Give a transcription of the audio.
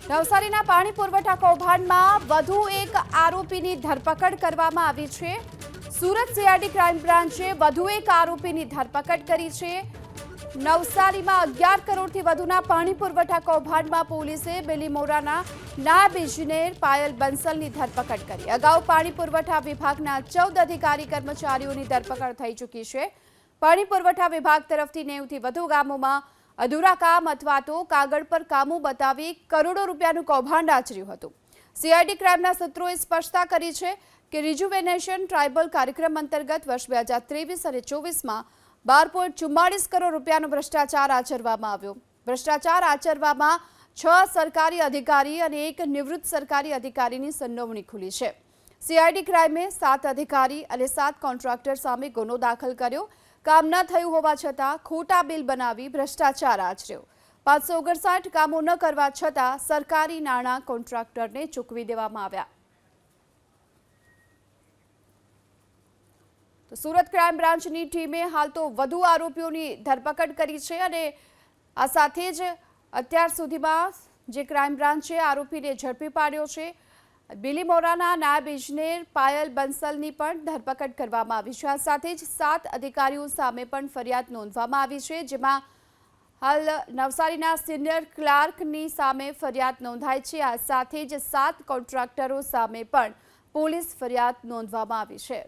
નવસારીના પાણી પુરવઠા કૌભાંડમાં વધુ એક આરોપીની ધરપકડ કરવામાં આવી છે। સુરત સીઆઈડી ક્રાઇમ બ્રાન્ચે વધુ એક આરોપીની ધરપકડ કરી છે। નવસારીમાં 11 કરોડથી વધુના પાણી પુરવઠા કૌભાંડમાં પોલીસે બેલીમોરાના નાયબ ઇજનેર પાયલ બંસલની ધરપકડ કરી। અગાઉ પાણી પુરવઠા વિભાગના 14 અધિકારી કર્મચારીઓની ધરપકડ થઈ ચૂકી છે। પાણી પુરવઠા વિભાગ તરફથી 90થી વધુ ગામોમાં અધૂરા કામ અથવા તો કાગળ પર કામો બતાવી કરોડો રૂપિયાનું કૌભાંડ આચર્યું હતું। સીઆઈડી ક્રાઇમના સૂત્રોએ સ્પષ્ટતા કરી છે કે રિજુવેનેશન ટ્રાઇબલ કાર્યક્રમ અંતર્ગત વર્ષ 2023 અને 24માં 12.44 કરોડ રૂપિયાનો ભ્રષ્ટાચાર આચરવામાં આવ્યો। ભ્રષ્ટાચાર આચરવામાં 6 સરકારી અધિકારી અને 1 નિવૃત્ત સરકારી અધિકારીની સંડોવણી ખુલી છે। સીઆઈડી ક્રાઇમે 7 અધિકારી અને 7 કોન્ટ્રાક્ટર સામે ગુનો દાખલ કર્યો। કામ ન થયું હોવા છતાં ખોટા બિલ બનાવી ભ્રષ્ટાચાર આચર્યો। 559 કામો ન કરવા છતાં સરકારી નાણાં કોન્ટ્રાક્ટરને ચૂકવી દેવામાં આવ્યા। તો સુરત ક્રાઇમ બ્રાન્ચની ટીમે હાલ તો વધુ આરોપીઓની ધરપકડ કરી છે અને આ સાથે જ અત્યાર સુધીમાં જે ક્રાઇમ બ્રાન્ચે આરોપીને ઝડપી પાડ્યો છે। બેલીમોરાના નાયબ ઇજનેર પાયલ બંસલની પણ ધરપકડ કરવામાં આવી છે। આ સાથે જ 7 અધિકારીઓ સામે પણ ફરિયાદ નોંધવામાં આવી છે, જેમાં હાલ નવસારીના સિનિયર ક્લાર્કની સામે ફરિયાદ નોંધાઈ છે। આ સાથે જ 7 કોન્ટ્રાક્ટરો સામે પણ પોલીસ ફરિયાદ નોંધવામાં આવી છે।